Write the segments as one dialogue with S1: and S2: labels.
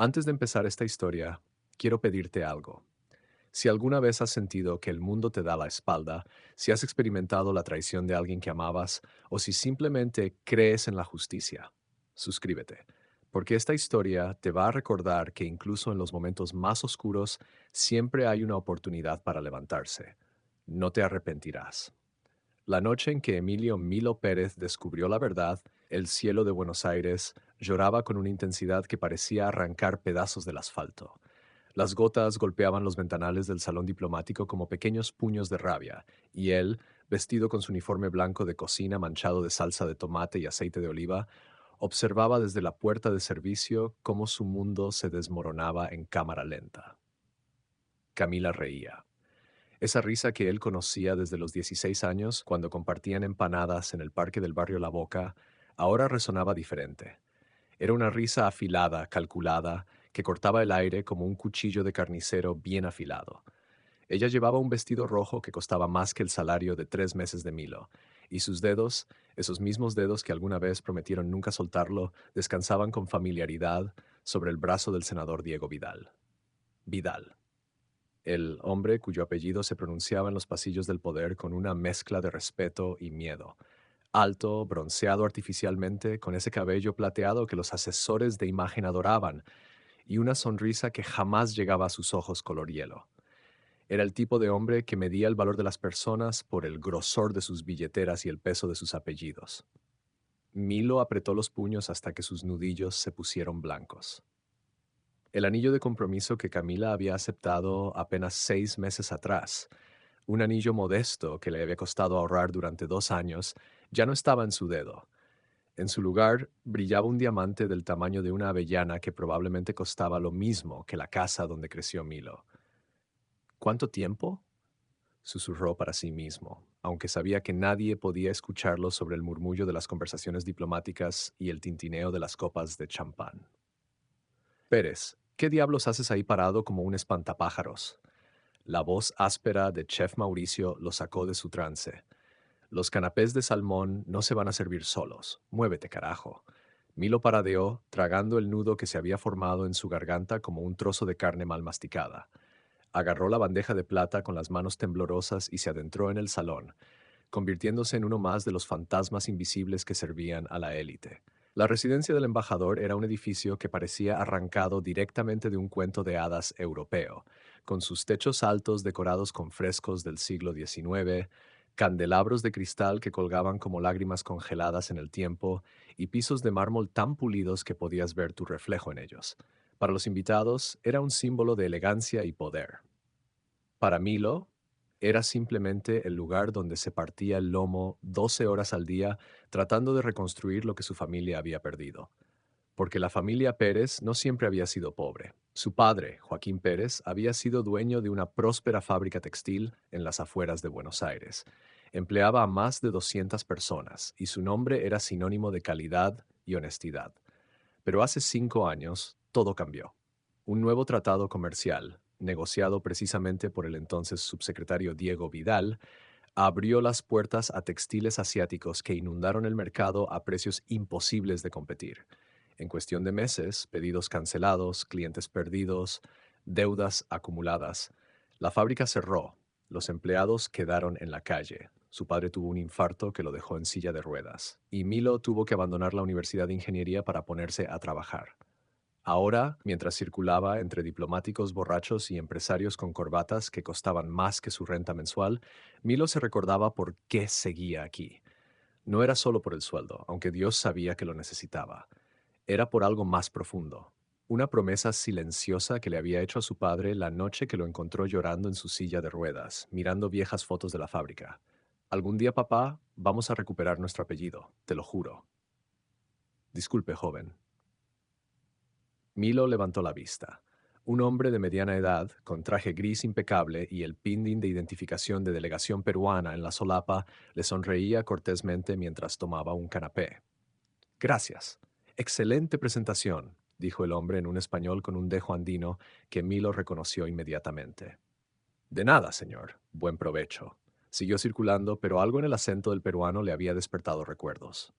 S1: Antes de empezar esta historia, quiero pedirte algo. Si alguna vez has sentido que el mundo te da la espalda, si has experimentado la traición de alguien que amabas, o si simplemente crees en la justicia, suscríbete, porque esta historia te va a recordar que incluso en los momentos más oscuros siempre hay una oportunidad para levantarse. No te arrepentirás. La noche en que Emilio Milo Pérez descubrió la verdad, el cielo de Buenos Aires lloraba con una intensidad que parecía arrancar pedazos del asfalto. Las gotas golpeaban los ventanales del salón diplomático como pequeños puños de rabia, y él, vestido con su uniforme blanco de cocina manchado de salsa de tomate y aceite de oliva, observaba desde la puerta de servicio cómo su mundo se desmoronaba en cámara lenta. Camila reía. Esa risa que él conocía desde los 16 años, cuando compartían empanadas en el parque del barrio La Boca, ahora resonaba diferente. Era una risa afilada, calculada, que cortaba el aire como un cuchillo de carnicero bien afilado. Ella llevaba un vestido rojo que costaba más que el salario de 3 meses de Milo, y sus dedos, esos mismos dedos que alguna vez prometieron nunca soltarlo, descansaban con familiaridad sobre el brazo del senador Diego Vidal. Vidal, el hombre cuyo apellido se pronunciaba en los pasillos del poder con una mezcla de respeto y miedo. Alto, bronceado artificialmente, con ese cabello plateado que los asesores de imagen adoraban, y una sonrisa que jamás llegaba a sus ojos color hielo. Era el tipo de hombre que medía el valor de las personas por el grosor de sus billeteras y el peso de sus apellidos. Milo apretó los puños hasta que sus nudillos se pusieron blancos. El anillo de compromiso que Camila había aceptado apenas 6 meses atrás, un anillo modesto que le había costado ahorrar durante 2 años, ya no estaba en su dedo. En su lugar brillaba un diamante del tamaño de una avellana que probablemente costaba lo mismo que la casa donde creció Milo. ¿Cuánto tiempo? Susurró para sí mismo, aunque sabía que nadie podía escucharlo sobre el murmullo de las conversaciones diplomáticas y el tintineo de las copas de champán. Pérez, ¿qué diablos haces ahí parado como un espantapájaros? La voz áspera de Chef Mauricio lo sacó de su trance. Los canapés de salmón no se van a servir solos. Muévete, carajo. Milo paradeó, tragando el nudo que se había formado en su garganta como un trozo de carne mal masticada. Agarró la bandeja de plata con las manos temblorosas y se adentró en el salón, convirtiéndose en uno más de los fantasmas invisibles que servían a la élite. La residencia del embajador era un edificio que parecía arrancado directamente de un cuento de hadas europeo, con sus techos altos decorados con frescos del siglo XIX, candelabros de cristal que colgaban como lágrimas congeladas en el tiempo y pisos de mármol tan pulidos que podías ver tu reflejo en ellos. Para los invitados era un símbolo de elegancia y poder. Para Milo, era simplemente el lugar donde se partía el lomo 12 horas al día tratando de reconstruir lo que su familia había perdido. Porque la familia Pérez no siempre había sido pobre. Su padre, Joaquín Pérez, había sido dueño de una próspera fábrica textil en las afueras de Buenos Aires. Empleaba a más de 200 personas y su nombre era sinónimo de calidad y honestidad. Pero hace 5 años, todo cambió. Un nuevo tratado comercial, negociado precisamente por el entonces subsecretario Diego Vidal, abrió las puertas a textiles asiáticos que inundaron el mercado a precios imposibles de competir. En cuestión de meses, pedidos cancelados, clientes perdidos, deudas acumuladas. La fábrica cerró, los empleados quedaron en la calle. Su padre tuvo un infarto que lo dejó en silla de ruedas, y Milo tuvo que abandonar la Universidad de Ingeniería para ponerse a trabajar. Ahora, mientras circulaba entre diplomáticos borrachos y empresarios con corbatas que costaban más que su renta mensual, Milo se recordaba por qué seguía aquí. No era solo por el sueldo, aunque Dios sabía que lo necesitaba. Era por algo más profundo. Una promesa silenciosa que le había hecho a su padre la noche que lo encontró llorando en su silla de ruedas, mirando viejas fotos de la fábrica. Algún día, papá, vamos a recuperar nuestro apellido, te lo juro. Disculpe, joven. Milo levantó la vista. Un hombre de mediana edad, con traje gris impecable y el pindín de identificación de delegación peruana en la solapa, le sonreía cortésmente mientras tomaba un canapé. Gracias. Excelente presentación, dijo el hombre en un español con un dejo andino que Milo reconoció inmediatamente. De nada, señor. Buen provecho. Siguió circulando, pero algo en el acento del peruano le había despertado recuerdos.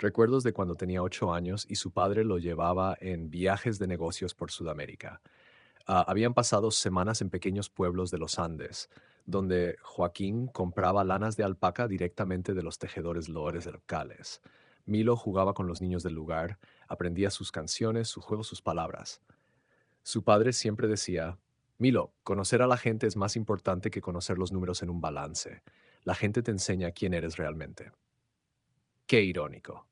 S1: Recuerdos de cuando tenía 8 años y su padre lo llevaba en viajes de negocios por Sudamérica. Habían pasado semanas en pequeños pueblos de los Andes, donde Joaquín compraba lanas de alpaca directamente de los tejedores loores locales. Milo jugaba con los niños del lugar, aprendía sus canciones, sus juegos, sus palabras. Su padre siempre decía, Milo, conocer a la gente es más importante que conocer los números en un balance. La gente te enseña quién eres realmente. Qué irónico.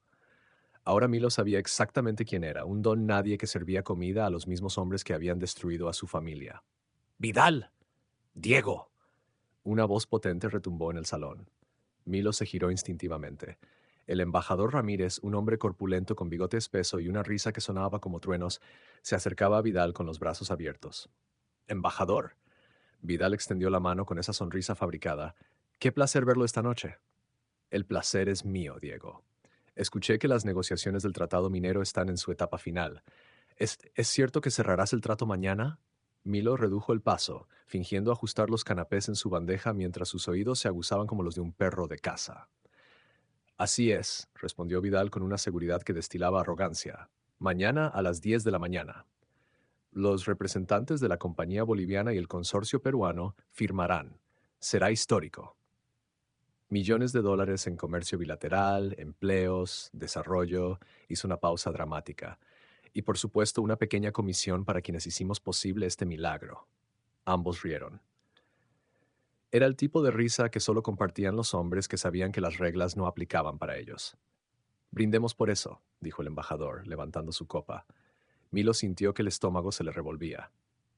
S1: Ahora Milo sabía exactamente quién era, un don nadie que servía comida a los mismos hombres que habían destruido a su familia. ¡Vidal! ¡Diego! Una voz potente retumbó en el salón. Milo se giró instintivamente. El embajador Ramírez, un hombre corpulento con bigote espeso y una risa que sonaba como truenos, se acercaba a Vidal con los brazos abiertos. ¡Embajador! Vidal extendió la mano con esa sonrisa fabricada. ¡Qué placer verlo esta noche! El placer es mío, Diego. Escuché que las negociaciones del tratado minero están en su etapa final. ¿Es cierto que cerrarás el trato mañana? Milo redujo el paso, fingiendo ajustar los canapés en su bandeja mientras sus oídos se aguzaban como los de un perro de caza. Así es, respondió Vidal con una seguridad que destilaba arrogancia. Mañana a las 10 de la mañana. Los representantes de la Compañía Boliviana y el Consorcio Peruano firmarán. Será histórico. Millones de dólares en comercio bilateral, empleos, desarrollo, hizo una pausa dramática. Y por supuesto una pequeña comisión para quienes hicimos posible este milagro. Ambos rieron. Era el tipo de risa que solo compartían los hombres que sabían que las reglas no aplicaban para ellos. Brindemos por eso, dijo el embajador, levantando su copa. Milo sintió que el estómago se le revolvía.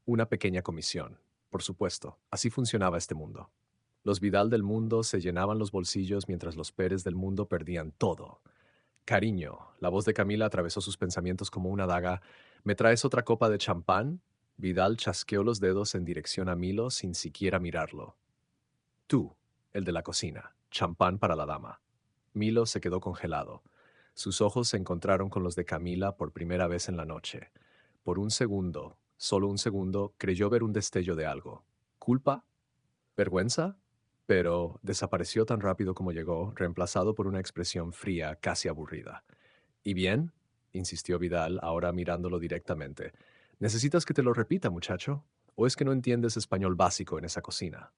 S1: Una pequeña comisión. Por supuesto, así funcionaba este mundo. Los Vidal del mundo se llenaban los bolsillos mientras los Pérez del mundo perdían todo. Cariño, la voz de Camila atravesó sus pensamientos como una daga. ¿Me traes otra copa de champán? Vidal chasqueó los dedos en dirección a Milo sin siquiera mirarlo. Tú, el de la cocina, champán para la dama. Milo se quedó congelado. Sus ojos se encontraron con los de Camila por primera vez en la noche. Por un segundo, solo un segundo, creyó ver un destello de algo. ¿Culpa? ¿Vergüenza? Pero desapareció tan rápido como llegó, reemplazado por una expresión fría, casi aburrida. ¿Y bien? Insistió Vidal, ahora mirándolo directamente. ¿Necesitas que te lo repita, muchacho? ¿O es que no entiendes español básico en esa cocina?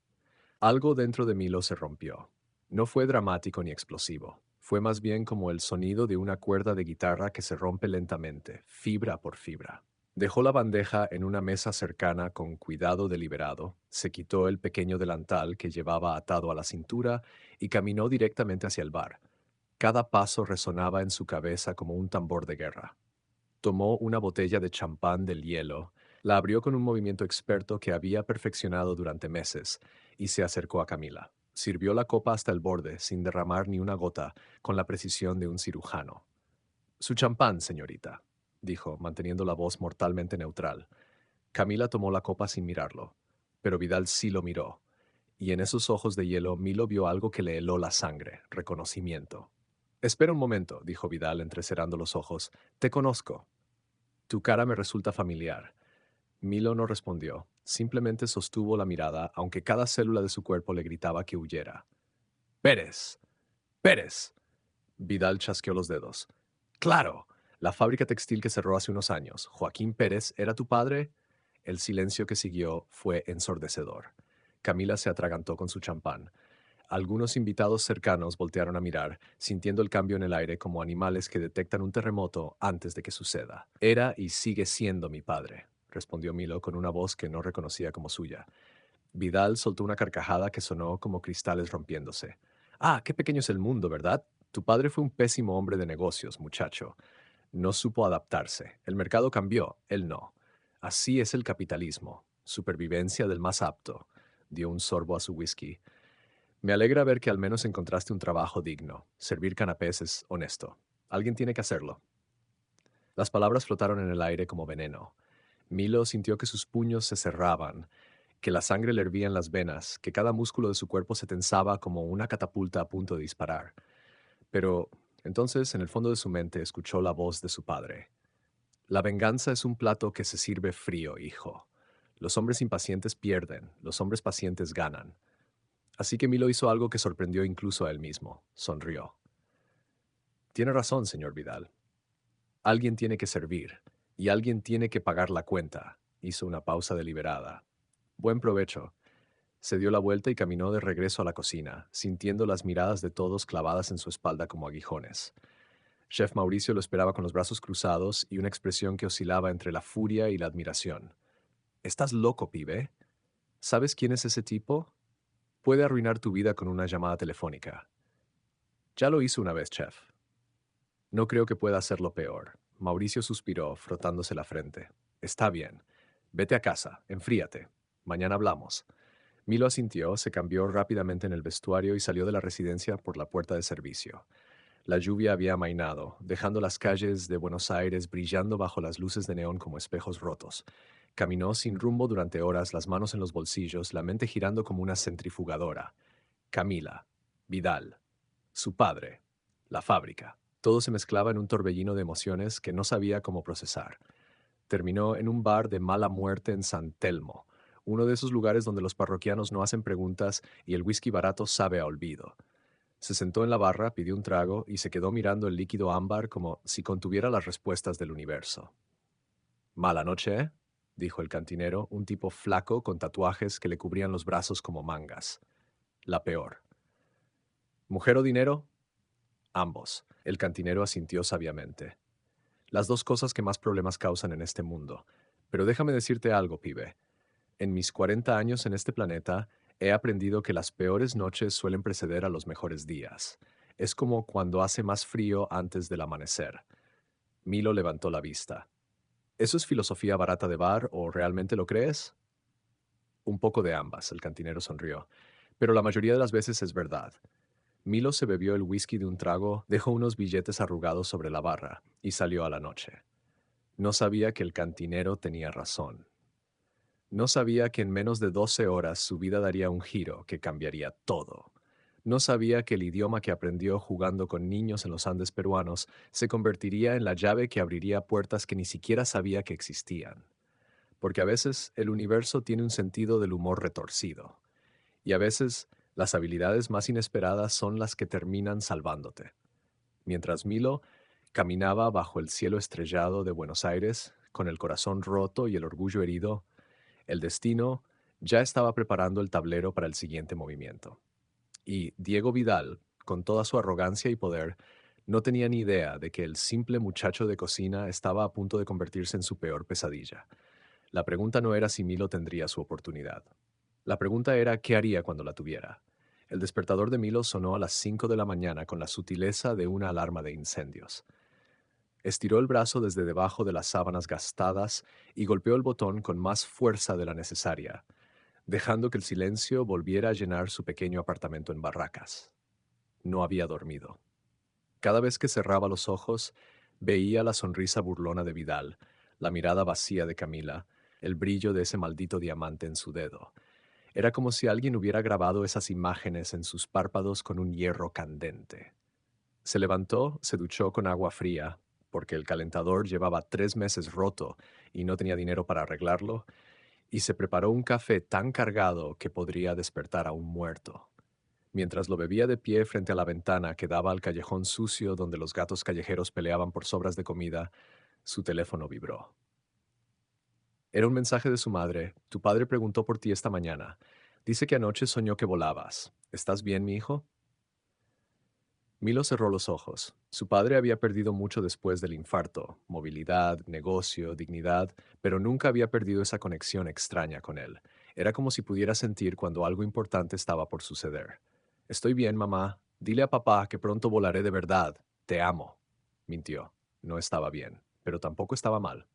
S1: Algo dentro de Milo se rompió. No fue dramático ni explosivo. Fue más bien como el sonido de una cuerda de guitarra que se rompe lentamente, fibra por fibra. Dejó la bandeja en una mesa cercana con cuidado deliberado, se quitó el pequeño delantal que llevaba atado a la cintura y caminó directamente hacia el bar. Cada paso resonaba en su cabeza como un tambor de guerra. Tomó una botella de champán del hielo, la abrió con un movimiento experto que había perfeccionado durante meses y se acercó a Camila. Sirvió la copa hasta el borde, sin derramar ni una gota, con la precisión de un cirujano. Su champán, señorita, dijo, manteniendo la voz mortalmente neutral. Camila tomó la copa sin mirarlo, pero Vidal sí lo miró, y en esos ojos de hielo Milo vio algo que le heló la sangre, reconocimiento. Espera un momento, dijo Vidal entrecerrando los ojos. Te conozco. Tu cara me resulta familiar. Milo no respondió, simplemente sostuvo la mirada, aunque cada célula de su cuerpo le gritaba que huyera. Pérez. Pérez. Vidal chasqueó los dedos. Claro, la fábrica textil que cerró hace unos años. Joaquín Pérez, ¿era tu padre? El silencio que siguió fue ensordecedor. Camila se atragantó con su champán. Algunos invitados cercanos voltearon a mirar, sintiendo el cambio en el aire como animales que detectan un terremoto antes de que suceda. Era y sigue siendo mi padre, respondió Milo con una voz que no reconocía como suya. Vidal soltó una carcajada que sonó como cristales rompiéndose. Ah, qué pequeño es el mundo, ¿verdad? Tu padre fue un pésimo hombre de negocios, muchacho. No supo adaptarse. El mercado cambió, él no. Así es el capitalismo. Supervivencia del más apto. Dio un sorbo a su whisky. Me alegra ver que al menos encontraste un trabajo digno. Servir canapés es honesto. Alguien tiene que hacerlo. Las palabras flotaron en el aire como veneno. Milo sintió que sus puños se cerraban, que la sangre le hervía en las venas, que cada músculo de su cuerpo se tensaba como una catapulta a punto de disparar. Pero entonces, en el fondo de su mente, escuchó la voz de su padre. La venganza es un plato que se sirve frío, hijo. Los hombres impacientes pierden, los hombres pacientes ganan. Así que Milo hizo algo que sorprendió incluso a él mismo. Sonrió. Tiene razón, señor Vidal. Alguien tiene que servir, y alguien tiene que pagar la cuenta. Hizo una pausa deliberada. Buen provecho. Se dio la vuelta y caminó de regreso a la cocina, sintiendo las miradas de todos clavadas en su espalda como aguijones. Chef Mauricio lo esperaba con los brazos cruzados y una expresión que oscilaba entre la furia y la admiración. ¿Estás loco, pibe? ¿Sabes quién es ese tipo? Puede arruinar tu vida con una llamada telefónica. Ya lo hizo una vez, chef. No creo que pueda hacerlo peor. Mauricio suspiró, frotándose la frente. Está bien. Vete a casa, enfríate. Mañana hablamos. Milo asintió, se cambió rápidamente en el vestuario y salió de la residencia por la puerta de servicio. La lluvia había amainado, dejando las calles de Buenos Aires brillando bajo las luces de neón como espejos rotos. Caminó sin rumbo durante horas, las manos en los bolsillos, la mente girando como una centrifugadora. Camila, Vidal, su padre, la fábrica. Todo se mezclaba en un torbellino de emociones que no sabía cómo procesar. Terminó en un bar de mala muerte en San Telmo, uno de esos lugares donde los parroquianos no hacen preguntas y el whisky barato sabe a olvido. Se sentó en la barra, pidió un trago y se quedó mirando el líquido ámbar como si contuviera las respuestas del universo. Mala noche, ¿eh? Dijo el cantinero, un tipo flaco con tatuajes que le cubrían los brazos como mangas. La peor. ¿Mujer o dinero? Ambos. El cantinero asintió sabiamente. Las dos cosas que más problemas causan en este mundo. Pero déjame decirte algo, pibe. En mis 40 años en este planeta, he aprendido que las peores noches suelen preceder a los mejores días. Es como cuando hace más frío antes del amanecer. Milo levantó la vista. ¿Eso es filosofía barata de bar o realmente lo crees? Un poco de ambas, el cantinero sonrió. Pero la mayoría de las veces es verdad. Milo se bebió el whisky de un trago, dejó unos billetes arrugados sobre la barra y salió a la noche. No sabía que el cantinero tenía razón. No sabía que en menos de 12 horas su vida daría un giro que cambiaría todo. No sabía que el idioma que aprendió jugando con niños en los Andes peruanos se convertiría en la llave que abriría puertas que ni siquiera sabía que existían. Porque a veces el universo tiene un sentido del humor retorcido. Y a veces las habilidades más inesperadas son las que terminan salvándote. Mientras Milo caminaba bajo el cielo estrellado de Buenos Aires, con el corazón roto y el orgullo herido, el destino ya estaba preparando el tablero para el siguiente movimiento. Y Diego Vidal, con toda su arrogancia y poder, no tenía ni idea de que el simple muchacho de cocina estaba a punto de convertirse en su peor pesadilla. La pregunta no era si Milo tendría su oportunidad. La pregunta era qué haría cuando la tuviera. El despertador de Milo sonó a las 5 de la mañana con la sutileza de una alarma de incendios. Estiró el brazo desde debajo de las sábanas gastadas y golpeó el botón con más fuerza de la necesaria, dejando que el silencio volviera a llenar su pequeño apartamento en Barracas. No había dormido. Cada vez que cerraba los ojos, veía la sonrisa burlona de Vidal, la mirada vacía de Camila, el brillo de ese maldito diamante en su dedo. Era como si alguien hubiera grabado esas imágenes en sus párpados con un hierro candente. Se levantó, se duchó con agua fría, porque el calentador llevaba 3 meses roto y no tenía dinero para arreglarlo, y se preparó un café tan cargado que podría despertar a un muerto. Mientras lo bebía de pie frente a la ventana que daba al callejón sucio donde los gatos callejeros peleaban por sobras de comida, su teléfono vibró. Era un mensaje de su madre. Tu padre preguntó por ti esta mañana. Dice que anoche soñó que volabas. ¿Estás bien, mi hijo? Milo cerró los ojos. Su padre había perdido mucho después del infarto, movilidad, negocio, dignidad, pero nunca había perdido esa conexión extraña con él. Era como si pudiera sentir cuando algo importante estaba por suceder. Estoy bien, mamá. Dile a papá que pronto volaré de verdad. Te amo. Mintió. No estaba bien, pero tampoco estaba mal.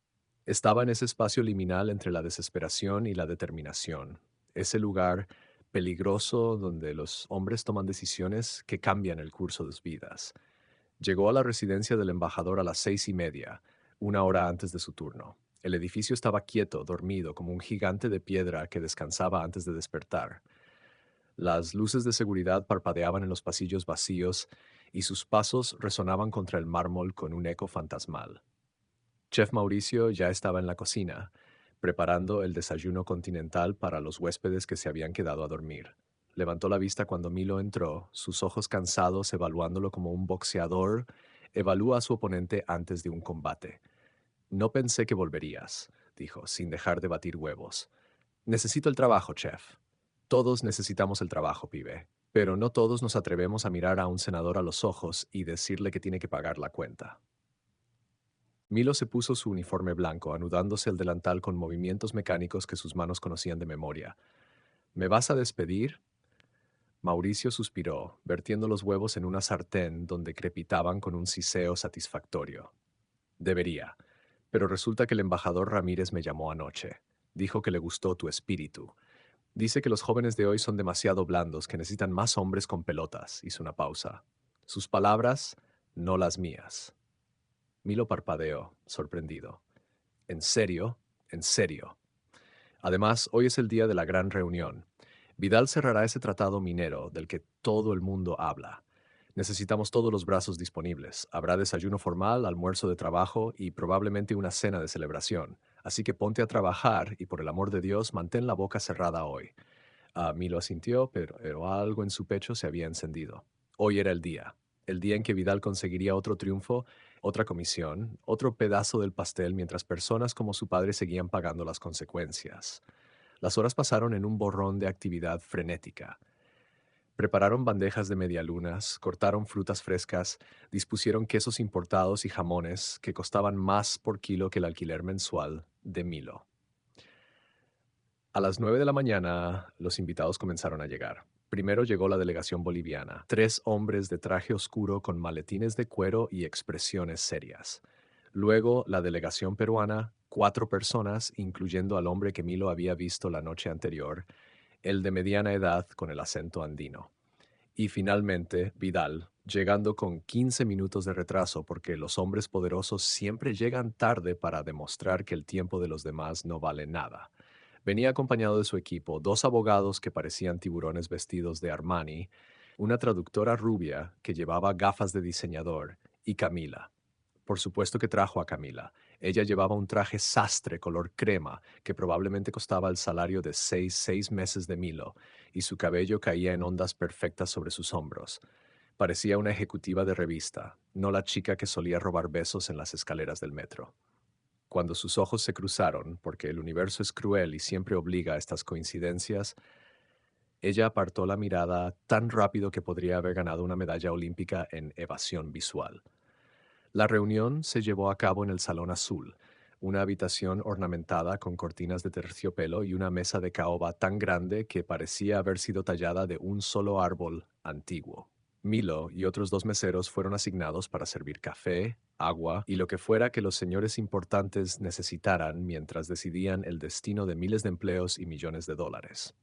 S1: Estaba en ese espacio liminal entre la desesperación y la determinación, ese lugar peligroso donde los hombres toman decisiones que cambian el curso de sus vidas. Llegó a la residencia del embajador a las 6:30, una hora antes de su turno. El edificio estaba quieto, dormido, como un gigante de piedra que descansaba antes de despertar. Las luces de seguridad parpadeaban en los pasillos vacíos y sus pasos resonaban contra el mármol con un eco fantasmal. Chef Mauricio ya estaba en la cocina, preparando el desayuno continental para los huéspedes que se habían quedado a dormir. Levantó la vista cuando Milo entró, sus ojos cansados evaluándolo como un boxeador Evalúa a su oponente antes de un combate. No pensé que volverías, dijo, sin dejar de batir huevos. Necesito el trabajo, chef. Todos necesitamos el trabajo, pibe. Pero no todos nos atrevemos a mirar a un senador a los ojos y decirle que tiene que pagar la cuenta. Milo se puso su uniforme blanco, anudándose el delantal con movimientos mecánicos que sus manos conocían de memoria. ¿Me vas a despedir? Mauricio suspiró, vertiendo los huevos en una sartén donde crepitaban con un siseo satisfactorio. Debería, pero resulta que el embajador Ramírez me llamó anoche. Dijo que le gustó tu espíritu. Dice que los jóvenes de hoy son demasiado blandos, que necesitan más hombres con pelotas. Hizo una pausa. Sus palabras, no las mías. Milo parpadeó, sorprendido. ¿En serio? ¿En serio? Además, hoy es el día de la gran reunión. Vidal cerrará ese tratado minero del que todo el mundo habla. Necesitamos todos los brazos disponibles. Habrá desayuno formal, almuerzo de trabajo y probablemente una cena de celebración. Así que ponte a trabajar y, por el amor de Dios, mantén la boca cerrada hoy. Milo asintió, pero algo en su pecho se había encendido. Hoy era el día en que Vidal conseguiría otro triunfo, otra comisión, otro pedazo del pastel mientras personas como su padre seguían pagando las consecuencias. Las horas pasaron en un borrón de actividad frenética. Prepararon bandejas de medialunas, cortaron frutas frescas, dispusieron quesos importados y jamones que costaban más por kilo que el alquiler mensual de Milo. A las 9 de la mañana, los invitados comenzaron a llegar. Primero llegó la delegación boliviana, 3 hombres de traje oscuro con maletines de cuero y expresiones serias. Luego la delegación peruana, 4 personas, incluyendo al hombre que Milo había visto la noche anterior, el de mediana edad con el acento andino. Y finalmente, Vidal, llegando con 15 minutos de retraso porque los hombres poderosos siempre llegan tarde para demostrar que el tiempo de los demás no vale nada. Venía acompañado de su equipo, 2 abogados que parecían tiburones vestidos de Armani, una traductora rubia que llevaba gafas de diseñador, y Camila. Por supuesto que trajo a Camila. Ella llevaba un traje sastre color crema que probablemente costaba el salario de seis meses de Milo, y su cabello caía en ondas perfectas sobre sus hombros. Parecía una ejecutiva de revista, no la chica que solía robar besos en las escaleras del metro. Cuando sus ojos se cruzaron, porque el universo es cruel y siempre obliga a estas coincidencias, ella apartó la mirada tan rápido que podría haber ganado una medalla olímpica en evasión visual. La reunión se llevó a cabo en el Salón Azul, una habitación ornamentada con cortinas de terciopelo y una mesa de caoba tan grande que parecía haber sido tallada de un solo árbol antiguo. Milo y otros 2 meseros fueron asignados para servir café, agua y lo que fuera que los señores importantes necesitaran mientras decidían el destino de miles de empleos y millones de dólares.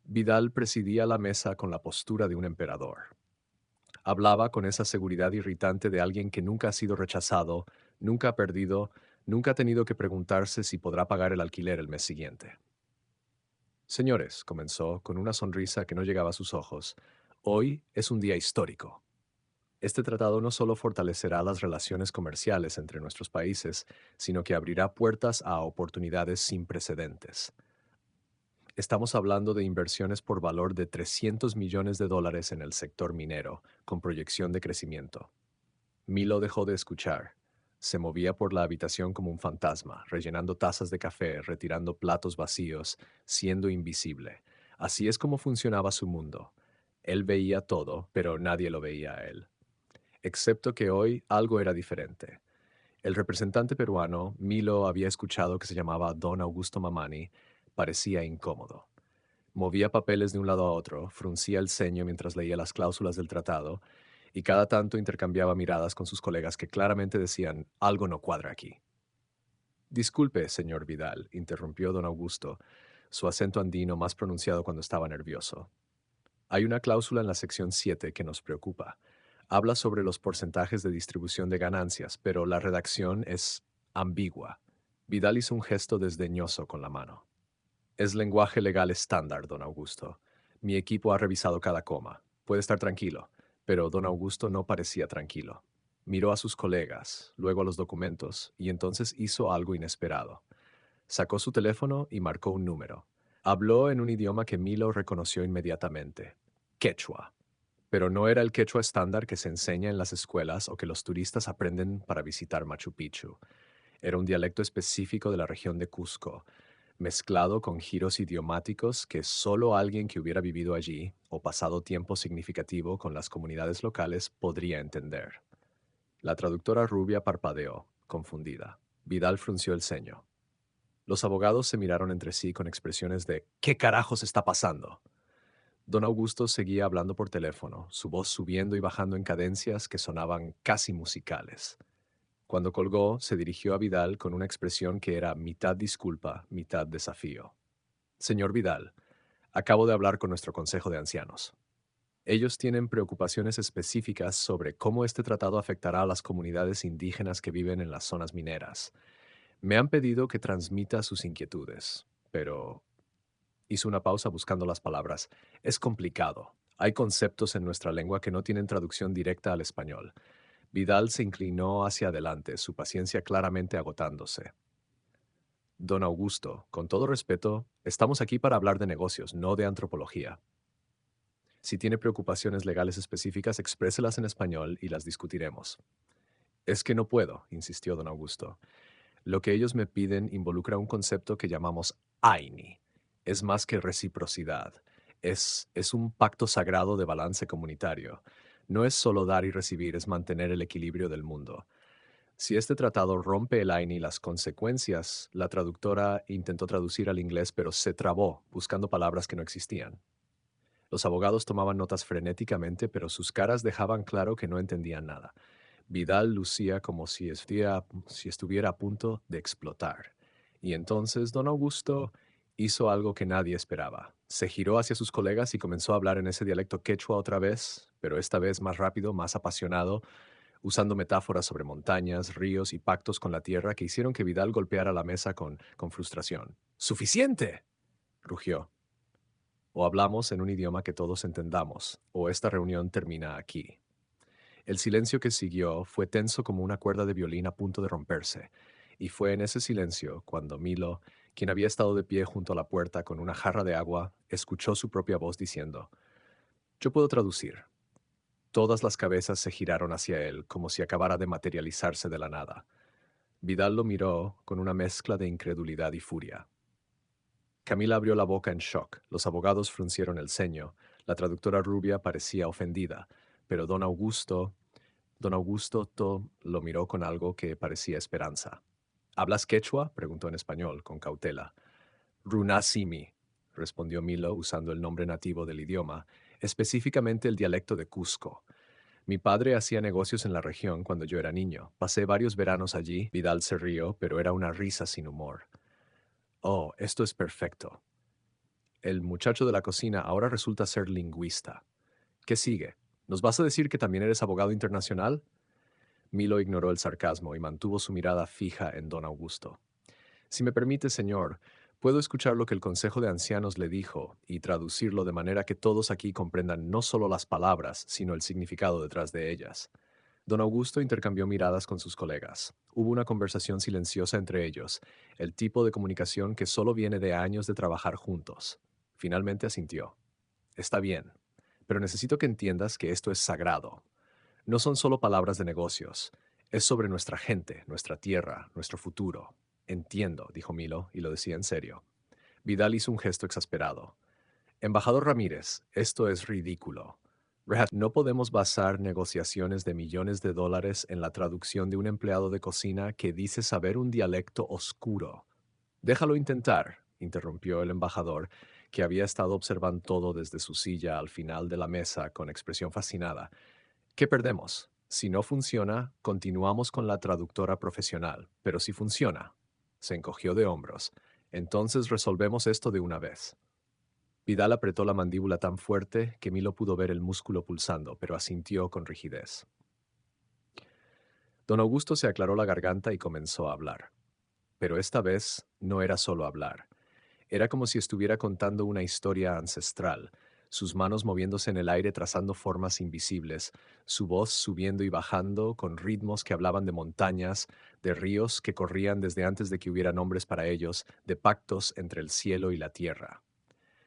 S1: Vidal presidía la mesa con la postura de un emperador. Hablaba con esa seguridad irritante de alguien que nunca ha sido rechazado, nunca ha perdido, nunca ha tenido que preguntarse si podrá pagar el alquiler el mes siguiente. Señores, comenzó con una sonrisa que no llegaba a sus ojos, hoy es un día histórico. Este tratado no solo fortalecerá las relaciones comerciales entre nuestros países, sino que abrirá puertas a oportunidades sin precedentes. Estamos hablando de inversiones por valor de 300 millones de dólares en el sector minero, con proyección de crecimiento. Milo dejó de escuchar. Se movía por la habitación como un fantasma, rellenando tazas de café, retirando platos vacíos, siendo invisible. Así es como funcionaba su mundo. Él veía todo, pero nadie lo veía a él. Excepto que hoy algo era diferente. El representante peruano, Milo había escuchado que se llamaba Don Augusto Mamani, parecía incómodo. Movía papeles de un lado a otro, fruncía el ceño mientras leía las cláusulas del tratado, y cada tanto intercambiaba miradas con sus colegas que claramente decían, algo no cuadra aquí. Disculpe, señor Vidal, interrumpió don Augusto, su acento andino más pronunciado cuando estaba nervioso. Hay una cláusula en la sección 7 que nos preocupa. Habla sobre los porcentajes de distribución de ganancias, pero la redacción es ambigua. Vidal hizo un gesto desdeñoso con la mano. Es lenguaje legal estándar, don Augusto. Mi equipo ha revisado cada coma. Puede estar tranquilo. Pero don Augusto no parecía tranquilo. Miró a sus colegas, luego a los documentos, y entonces hizo algo inesperado. Sacó su teléfono y marcó un número. Habló en un idioma que Milo reconoció inmediatamente. Quechua. pero no era el quechua estándar que se enseña en las escuelas o que los turistas aprenden para visitar Machu Picchu. Era un dialecto específico de la región de Cusco, mezclado con giros idiomáticos que solo alguien que hubiera vivido allí o pasado tiempo significativo con las comunidades locales podría entender. La traductora rubia parpadeó, confundida. Vidal frunció el ceño. Los abogados se miraron entre sí con expresiones de ¿qué carajos está pasando? Don Augusto seguía hablando por teléfono, su voz subiendo y bajando en cadencias que sonaban casi musicales. Cuando colgó, se dirigió a Vidal con una expresión que era mitad disculpa, mitad desafío. Señor Vidal, acabo de hablar con nuestro Consejo de Ancianos. Ellos tienen preocupaciones específicas sobre cómo este tratado afectará a las comunidades indígenas que viven en las zonas mineras. Me han pedido que transmita sus inquietudes, pero hizo una pausa buscando las palabras. Es complicado. Hay conceptos en nuestra lengua que no tienen traducción directa al español. Vidal se inclinó hacia adelante, su paciencia claramente agotándose. Don Augusto, con todo respeto, estamos aquí para hablar de negocios, no de antropología. Si tiene preocupaciones legales específicas, expréselas en español y las discutiremos. Es que no puedo, insistió don Augusto. Lo que ellos me piden involucra un concepto que llamamos AINI. Es más que reciprocidad. Es un pacto sagrado de balance comunitario. No es solo dar y recibir, es mantener el equilibrio del mundo. Si este tratado rompe el AINI, las consecuencias, la traductora intentó traducir al inglés, pero se trabó, buscando palabras que no existían. Los abogados tomaban notas frenéticamente, pero sus caras dejaban claro que no entendían nada. Vidal lucía como si estuviera a punto de explotar. Y entonces don Augusto hizo algo que nadie esperaba. Se giró hacia sus colegas y comenzó a hablar en ese dialecto quechua otra vez, pero esta vez más rápido, más apasionado, usando metáforas sobre montañas, ríos y pactos con la tierra que hicieron que Vidal golpeara la mesa con frustración. ¡Suficiente!, rugió. O hablamos en un idioma que todos entendamos, o esta reunión termina aquí. El silencio que siguió fue tenso como una cuerda de violín a punto de romperse, y fue en ese silencio cuando Milo, quien había estado de pie junto a la puerta con una jarra de agua, escuchó su propia voz diciendo, «Yo puedo traducir». Todas las cabezas se giraron hacia él como si acabara de materializarse de la nada. Vidal lo miró con una mezcla de incredulidad y furia. Camila abrió la boca en shock, los abogados fruncieron el ceño, la traductora rubia parecía ofendida, pero don Augusto lo miró con algo que parecía esperanza. ¿Hablas quechua?, preguntó en español, con cautela. Runasimi, respondió Milo usando el nombre nativo del idioma, específicamente el dialecto de Cusco. Mi padre hacía negocios en la región cuando yo era niño. Pasé varios veranos allí. Vidal se rió, pero era una risa sin humor. Oh, esto es perfecto. El muchacho de la cocina ahora resulta ser lingüista. ¿Qué sigue? ¿Nos vas a decir que también eres abogado internacional? Milo ignoró el sarcasmo y mantuvo su mirada fija en don Augusto. Si me permite, señor, puedo escuchar lo que el Consejo de Ancianos le dijo y traducirlo de manera que todos aquí comprendan no solo las palabras, sino el significado detrás de ellas. Don Augusto intercambió miradas con sus colegas. Hubo una conversación silenciosa entre ellos, el tipo de comunicación que solo viene de años de trabajar juntos. Finalmente asintió. Está bien, pero necesito que entiendas que esto es sagrado. No son solo palabras de negocios. Es sobre nuestra gente, nuestra tierra, nuestro futuro. Entiendo, dijo Milo, y lo decía en serio. Vidal hizo un gesto exasperado. Embajador Ramírez, esto es ridículo. No podemos basar negociaciones de millones de dólares en la traducción de un empleado de cocina que dice saber un dialecto oscuro. Déjalo intentar, interrumpió el embajador, que había estado observando todo desde su silla al final de la mesa con expresión fascinada. ¿Qué perdemos? Si no funciona, continuamos con la traductora profesional, pero si funciona, se encogió de hombros, entonces resolvemos esto de una vez. Vidal apretó la mandíbula tan fuerte que Milo pudo ver el músculo pulsando, pero asintió con rigidez. Don Augusto se aclaró la garganta y comenzó a hablar. Pero esta vez no era solo hablar. Era como si estuviera contando una historia ancestral, sus manos moviéndose en el aire trazando formas invisibles, su voz subiendo y bajando con ritmos que hablaban de montañas, de ríos que corrían desde antes de que hubiera nombres para ellos, de pactos entre el cielo y la tierra.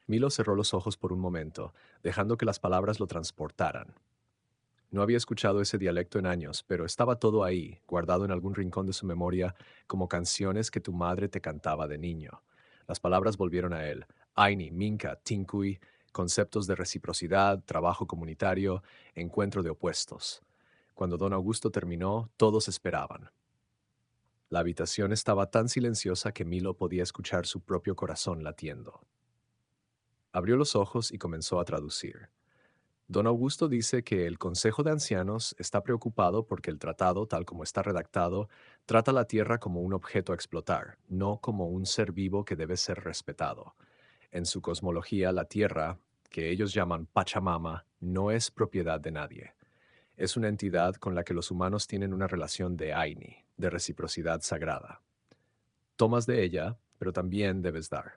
S1: Milo cerró los ojos por un momento, dejando que las palabras lo transportaran. No había escuchado ese dialecto en años, pero estaba todo ahí, guardado en algún rincón de su memoria, como canciones que tu madre te cantaba de niño. Las palabras volvieron a él. Aini, Minka, Tinkui, conceptos de reciprocidad, trabajo comunitario, encuentro de opuestos. Cuando don Augusto terminó, todos esperaban. La habitación estaba tan silenciosa que Milo podía escuchar su propio corazón latiendo. Abrió los ojos y comenzó a traducir. Don Augusto dice que el Consejo de Ancianos está preocupado porque el tratado, tal como está redactado, trata la tierra como un objeto a explotar, no como un ser vivo que debe ser respetado. En su cosmología, la tierra, que ellos llaman Pachamama, no es propiedad de nadie. Es una entidad con la que los humanos tienen una relación de Aini, de reciprocidad sagrada. Tomas de ella, pero también debes dar.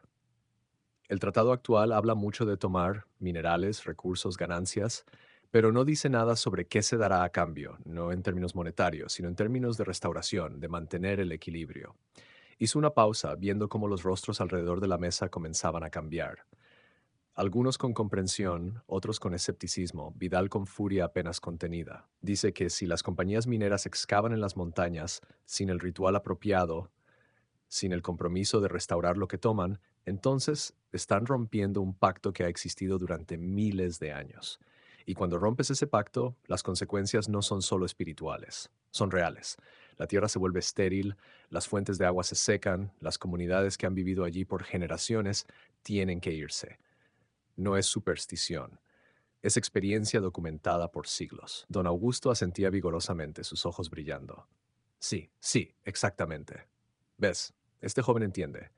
S1: El tratado actual habla mucho de tomar minerales, recursos, ganancias, pero no dice nada sobre qué se dará a cambio, no en términos monetarios, sino en términos de restauración, de mantener el equilibrio. Hizo una pausa, viendo cómo los rostros alrededor de la mesa comenzaban a cambiar. Algunos con comprensión, otros con escepticismo, Vidal con furia apenas contenida. Dice que si las compañías mineras excavan en las montañas, sin el ritual apropiado, sin el compromiso de restaurar lo que toman, entonces están rompiendo un pacto que ha existido durante miles de años. Y cuando rompes ese pacto, las consecuencias no son solo espirituales, son reales. La tierra se vuelve estéril, las fuentes de agua se secan, las comunidades que han vivido allí por generaciones tienen que irse. No es superstición, es experiencia documentada por siglos. Don Augusto asentía vigorosamente, sus ojos brillando. Sí, sí, exactamente. ¿Ves? Este joven entiende.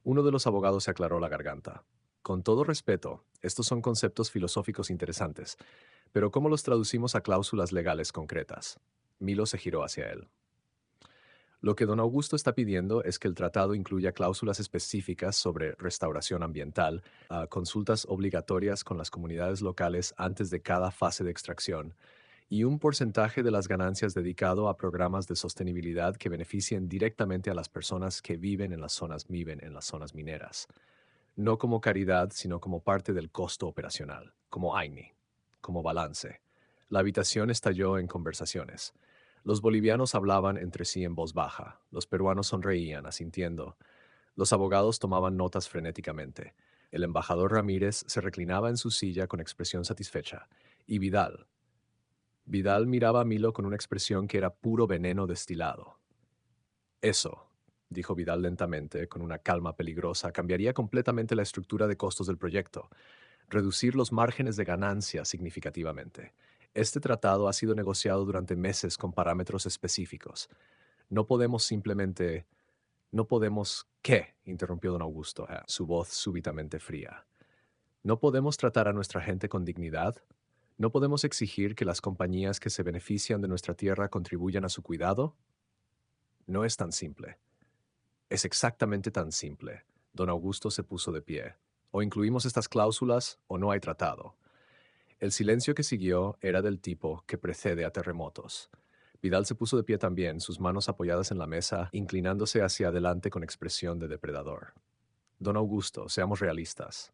S1: Uno de los abogados se aclaró la garganta. Con todo respeto, estos son conceptos filosóficos interesantes, pero ¿cómo los traducimos a cláusulas legales concretas? Milo se giró hacia él. Lo que don Augusto está pidiendo es que el tratado incluya cláusulas específicas sobre restauración ambiental, consultas obligatorias con las comunidades locales antes de cada fase de extracción, y un porcentaje de las ganancias dedicado a programas de sostenibilidad que beneficien directamente a las personas que viven en las zonas mineras, no como caridad, sino como parte del costo operacional, como AINI, como balance. La habitación estalló en conversaciones. Los bolivianos hablaban entre sí en voz baja, los peruanos sonreían, asintiendo, los abogados tomaban notas frenéticamente. El embajador Ramírez se reclinaba en su silla con expresión satisfecha, y Vidal miraba a Milo con una expresión que era puro veneno destilado. Eso, dijo Vidal lentamente, con una calma peligrosa, cambiaría completamente la estructura de costos del proyecto, reducir los márgenes de ganancia significativamente. Este tratado ha sido negociado durante meses con parámetros específicos. No podemos simplemente... No podemos... ¿Qué? Interrumpió don Augusto, su voz súbitamente fría. ¿No podemos tratar a nuestra gente con dignidad? ¿No podemos exigir que las compañías que se benefician de nuestra tierra contribuyan a su cuidado? No es tan simple. Es exactamente tan simple. Don Augusto se puso de pie. O incluimos estas cláusulas o no hay tratado. El silencio que siguió era del tipo que precede a terremotos. Vidal se puso de pie también, sus manos apoyadas en la mesa, inclinándose hacia adelante con expresión de depredador. Don Augusto, seamos realistas.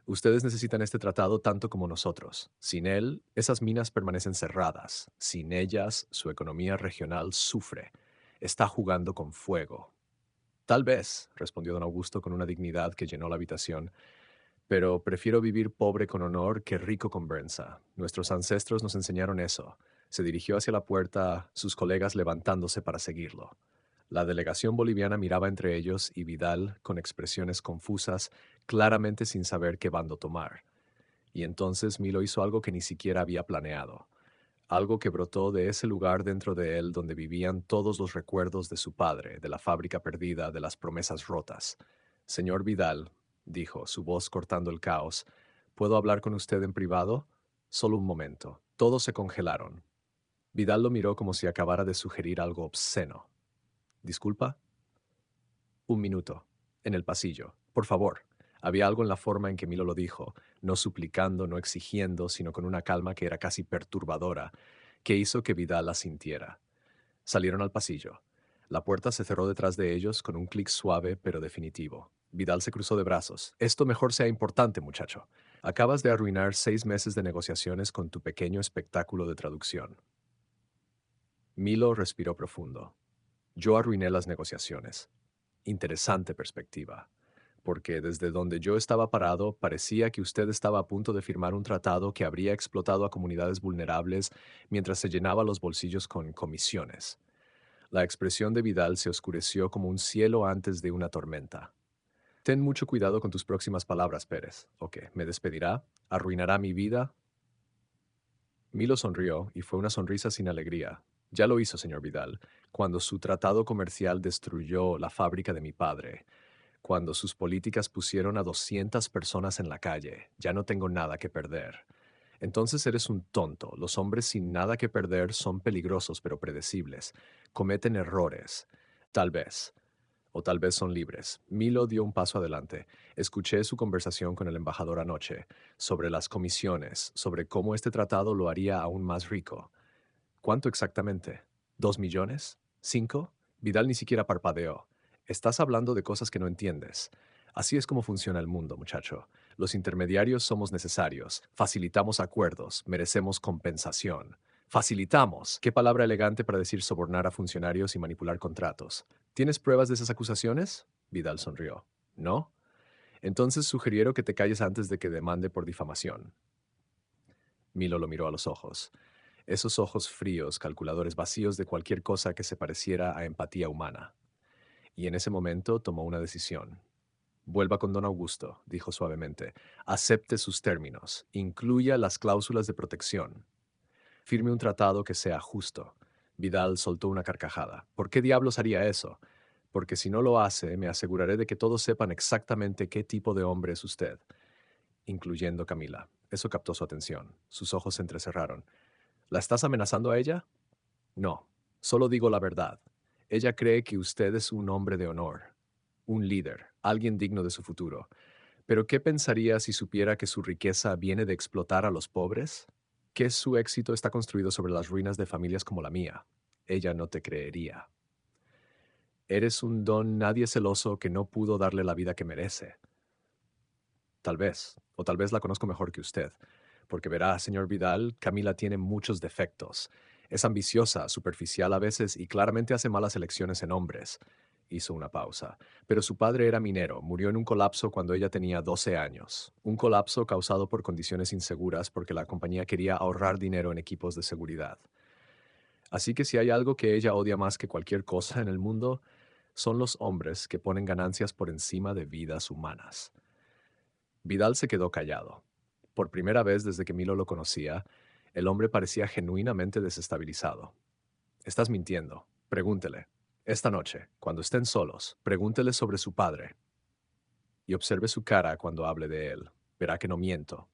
S1: Ustedes necesitan este tratado tanto como nosotros. Sin él, esas minas permanecen cerradas. Sin ellas, su economía regional sufre. Está jugando con fuego. Tal vez, respondió don Augusto con una dignidad que llenó la habitación, pero prefiero vivir pobre con honor que rico con vergüenza. Nuestros ancestros nos enseñaron eso. Se dirigió hacia la puerta, sus colegas levantándose para seguirlo. La delegación boliviana miraba entre ellos y Vidal, con expresiones confusas, claramente sin saber qué bando tomar. Y entonces Milo hizo algo que ni siquiera había planeado, algo que brotó de ese lugar dentro de él donde vivían todos los recuerdos de su padre, de la fábrica perdida, de las promesas rotas. Señor Vidal, dijo, su voz cortando el caos, ¿puedo hablar con usted en privado? Solo un momento. Todos se congelaron. Vidal lo miró como si acabara de sugerir algo obsceno. ¿Disculpa? Un minuto. En el pasillo. Por favor. Había algo en la forma en que Milo lo dijo, no suplicando, no exigiendo, sino con una calma que era casi perturbadora, que hizo que Vidal la sintiera. Salieron al pasillo. La puerta se cerró detrás de ellos con un clic suave pero definitivo. Vidal se cruzó de brazos. Esto mejor sea importante, muchacho. Acabas de arruinar 6 meses de negociaciones con tu pequeño espectáculo de traducción. Milo respiró profundo. Yo arruiné las negociaciones. Interesante perspectiva, porque desde donde yo estaba parado parecía que usted estaba a punto de firmar un tratado que habría explotado a comunidades vulnerables mientras se llenaba los bolsillos con comisiones. La expresión de Vidal se oscureció como un cielo antes de una tormenta. Ten mucho cuidado con tus próximas palabras, Pérez. Ok, ¿me despedirá? ¿Arruinará mi vida? Milo sonrió, y fue una sonrisa sin alegría. Ya lo hizo, señor Vidal, cuando su tratado comercial destruyó la fábrica de mi padre, cuando sus políticas pusieron a 200 personas en la calle. Ya no tengo nada que perder. Entonces eres un tonto. Los hombres sin nada que perder son peligrosos pero predecibles. Cometen errores. Tal vez. O tal vez son libres. Milo dio un paso adelante. Escuché su conversación con el embajador anoche, sobre las comisiones, sobre cómo este tratado lo haría aún más rico. ¿Cuánto exactamente? ¿2 millones? ¿5? Vidal ni siquiera parpadeó. Estás hablando de cosas que no entiendes. Así es como funciona el mundo, muchacho. Los intermediarios somos necesarios. Facilitamos acuerdos. Merecemos compensación. Facilitamos. ¿Qué palabra elegante para decir sobornar a funcionarios y manipular contratos? ¿Tienes pruebas de esas acusaciones? Vidal sonrió. ¿No? Entonces sugiero que te calles antes de que demande por difamación. Milo lo miró a los ojos. Esos ojos fríos, calculadores, vacíos de cualquier cosa que se pareciera a empatía humana. Y en ese momento tomó una decisión. Vuelva con don Augusto, dijo suavemente. Acepte sus términos. Incluya las cláusulas de protección. Firme un tratado que sea justo. Vidal soltó una carcajada. ¿Por qué diablos haría eso? Porque si no lo hace, me aseguraré de que todos sepan exactamente qué tipo de hombre es usted, incluyendo Camila. Eso captó su atención. Sus ojos se entrecerraron. ¿La estás amenazando a ella? No, solo digo la verdad. Ella cree que usted es un hombre de honor, un líder, alguien digno de su futuro. Pero ¿qué pensaría si supiera que su riqueza viene de explotar a los pobres? Que su éxito está construido sobre las ruinas de familias como la mía. Ella no te creería. Eres un don nadie celoso que no pudo darle la vida que merece. Tal vez, o tal vez la conozco mejor que usted. Porque verá, señor Vidal, Camila tiene muchos defectos. Es ambiciosa, superficial a veces y claramente hace malas elecciones en hombres. Hizo una pausa. Pero su padre era minero, murió en un colapso cuando ella tenía 12 años. Un colapso causado por condiciones inseguras porque la compañía quería ahorrar dinero en equipos de seguridad. Así que si hay algo que ella odia más que cualquier cosa en el mundo, son los hombres que ponen ganancias por encima de vidas humanas. Vidal se quedó callado. Por primera vez desde que Milo lo conocía, el hombre parecía genuinamente desestabilizado. Estás mintiendo. Pregúntele. Esta noche, cuando estén solos, pregúntele sobre su padre. Y observe su cara cuando hable de él. Verá que no miento.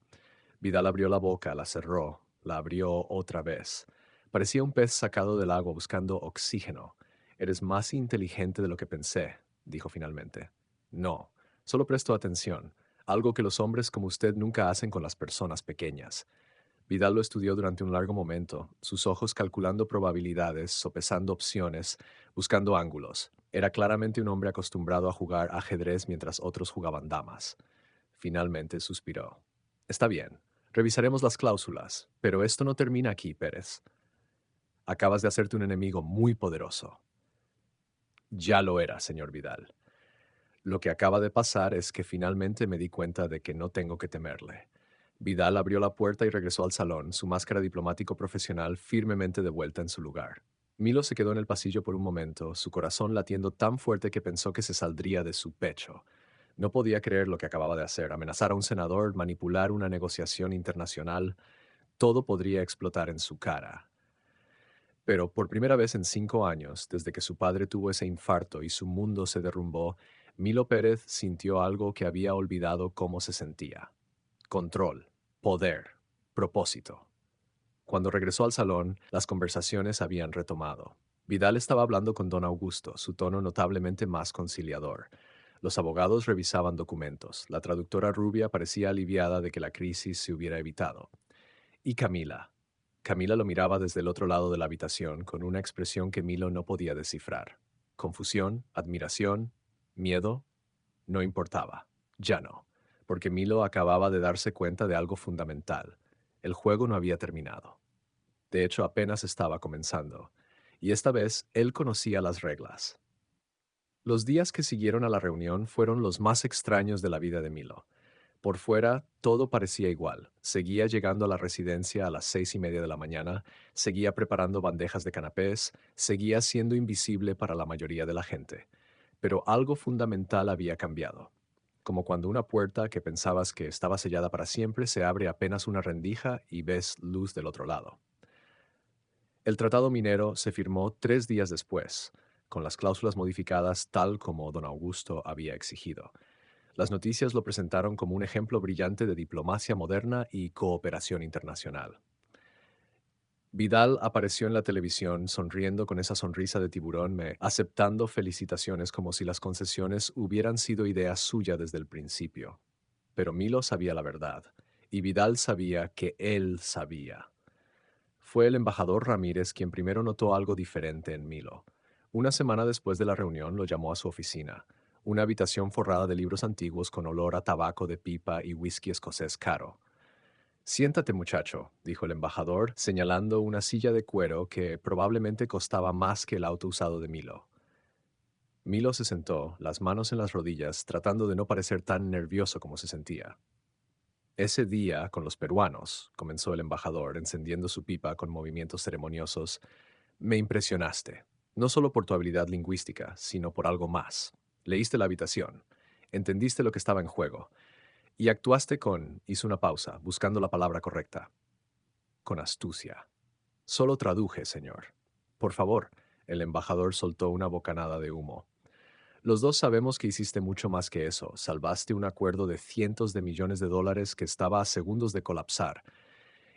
S1: Vidal abrió la boca, la cerró, la abrió otra vez. Parecía un pez sacado del agua buscando oxígeno. Eres más inteligente de lo que pensé, dijo finalmente. No, solo presto atención, algo que los hombres como usted nunca hacen con las personas pequeñas. Vidal lo estudió durante un largo momento, sus ojos calculando probabilidades, sopesando opciones, buscando ángulos. Era claramente un hombre acostumbrado a jugar ajedrez mientras otros jugaban damas. Finalmente suspiró. Está bien, revisaremos las cláusulas, pero esto no termina aquí, Pérez. Acabas de hacerte un enemigo muy poderoso. Ya lo era, señor Vidal. Lo que acaba de pasar es que finalmente me di cuenta de que no tengo que temerle. Vidal abrió la puerta y regresó al salón, su máscara diplomático profesional firmemente de vuelta en su lugar. Milo se quedó en el pasillo por un momento, su corazón latiendo tan fuerte que pensó que se saldría de su pecho. No podía creer lo que acababa de hacer, amenazar a un senador, manipular una negociación internacional. Todo podría explotar en su cara. Pero por primera vez en 5 años, desde que su padre tuvo ese infarto y su mundo se derrumbó, Milo Pérez sintió algo que había olvidado cómo se sentía. Control, poder, propósito. Cuando regresó al salón, las conversaciones habían retomado. Vidal estaba hablando con don Augusto, su tono notablemente más conciliador. Los abogados revisaban documentos. La traductora rubia parecía aliviada de que la crisis se hubiera evitado. ¿Y Camila? Camila lo miraba desde el otro lado de la habitación con una expresión que Milo no podía descifrar. Confusión, admiración, miedo. No importaba. Ya no, porque Milo acababa de darse cuenta de algo fundamental. El juego no había terminado. De hecho, apenas estaba comenzando. Y esta vez él conocía las reglas. Los días que siguieron a la reunión fueron los más extraños de la vida de Milo. Por fuera, todo parecía igual. Seguía llegando a la residencia a las 6:30 de la mañana, seguía preparando bandejas de canapés, seguía siendo invisible para la mayoría de la gente. Pero algo fundamental había cambiado. Como cuando una puerta que pensabas que estaba sellada para siempre se abre apenas una rendija y ves luz del otro lado. El tratado minero se firmó 3 días después, con las cláusulas modificadas tal como don Augusto había exigido. Las noticias lo presentaron como un ejemplo brillante de diplomacia moderna y cooperación internacional. Vidal apareció en la televisión sonriendo con esa sonrisa de tiburón, aceptando felicitaciones como si las concesiones hubieran sido idea suya desde el principio. Pero Milo sabía la verdad, y Vidal sabía que él sabía. Fue el embajador Ramírez quien primero notó algo diferente en Milo. Una semana después de la reunión lo llamó a su oficina, una habitación forrada de libros antiguos con olor a tabaco de pipa y whisky escocés caro. Siéntate, muchacho, dijo el embajador, señalando una silla de cuero que probablemente costaba más que el auto usado de Milo. Milo se sentó, las manos en las rodillas, tratando de no parecer tan nervioso como se sentía. Ese día, con los peruanos, comenzó el embajador, encendiendo su pipa con movimientos ceremoniosos, me impresionaste, no solo por tu habilidad lingüística, sino por algo más. Leíste la habitación, entendiste lo que estaba en juego, y actuaste hizo una pausa, buscando la palabra correcta, con astucia. Solo traduje, señor. Por favor, el embajador soltó una bocanada de humo. Los dos sabemos que hiciste mucho más que eso. Salvaste un acuerdo de cientos de millones de dólares que estaba a segundos de colapsar.